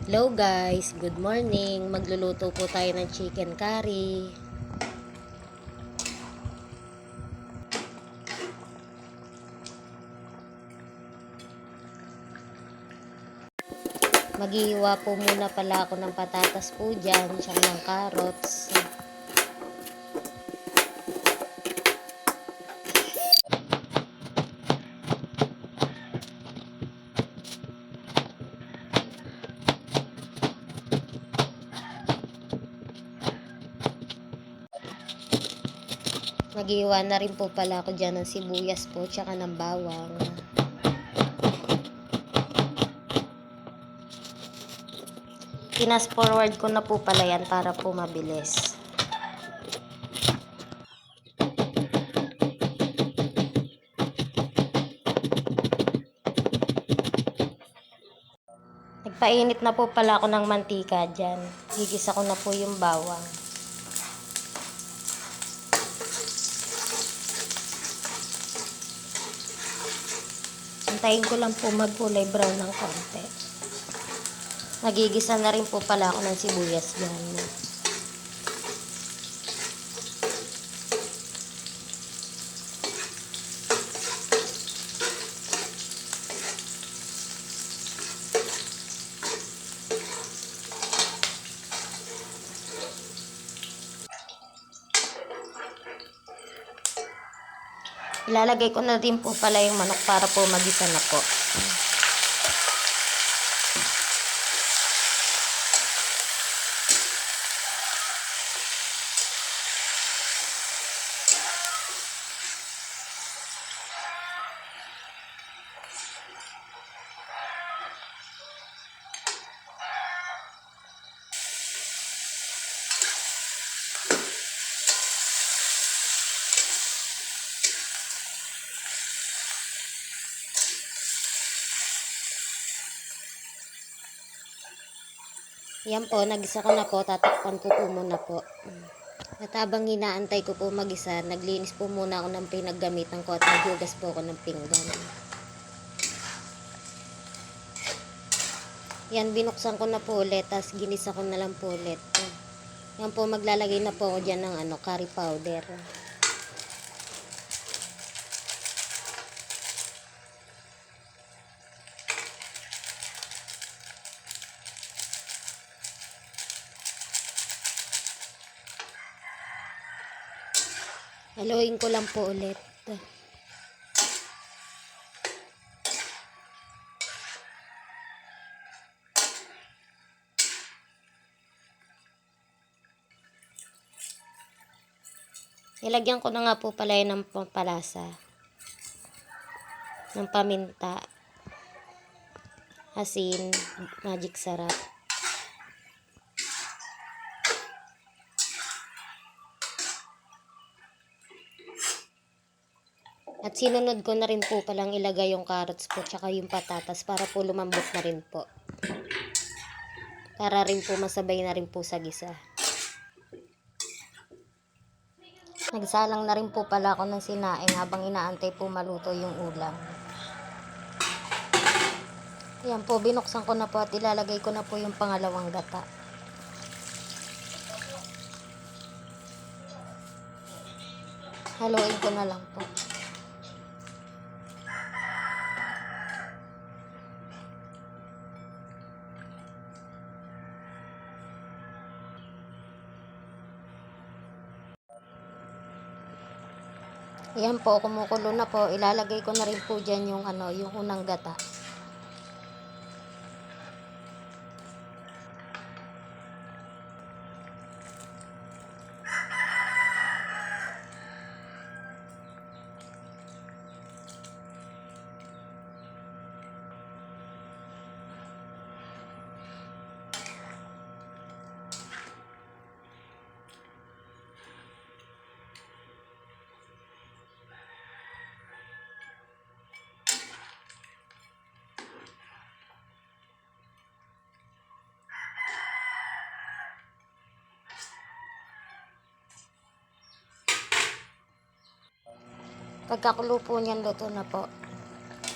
Hello guys, good morning. Magluluto po tayo ng chicken curry. Maghihiwa po muna pala ako ng patatas po dyan, tsaka ng carrots. Maghihiwa na rin po pala ako dyan ng sibuyas po, tsaka ng bawang. Pinas forward ko na po pala yan para po mabilis. Nagpainit na po pala ako ng mantika dyan. Gigisa ko na po yung bawang. Antayin ko lang po magkulay brown ng konti. Nagigisa na rin po pala ako ng sibuyas dyan. Ilalagay ko na din po pala yung manok para po magisa na po. Yan po, nagisa ko na po, tatakpan ko po muna po. At habang inaantay ko po magisa, naglinis po muna ako ng pinaggamitan ko at naghugas po ako ng pinggan. Yan, binuksan ko na po ulit, tapos ginisa ko na lang po ulit. Yan po, maglalagay na po ako dyan ng curry powder. Haluin ko lang po ulit. Nilagyan ko na nga po pala yun ng pampalasa. Ng paminta. Asin. Magic sarap. At sinunod ko na rin po palang ilagay yung carrots po tsaka yung patatas para po lumambot na rin po. Para rin po masabay na rin po sa gisa. Nagsalang na rin po pala ako ng sinaing habang inaantay po maluto yung ulam. Ayan po, binuksan ko na po at ilalagay ko na po yung pangalawang gata. Haluin ko na lang po. Ayan po, kumukulo na po. Ilalagay ko na rin po dyan yung yung unang gata. Pagkakulo po niyan, luto na po.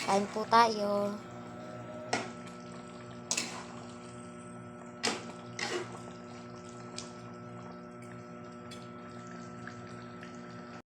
Kain po tayo.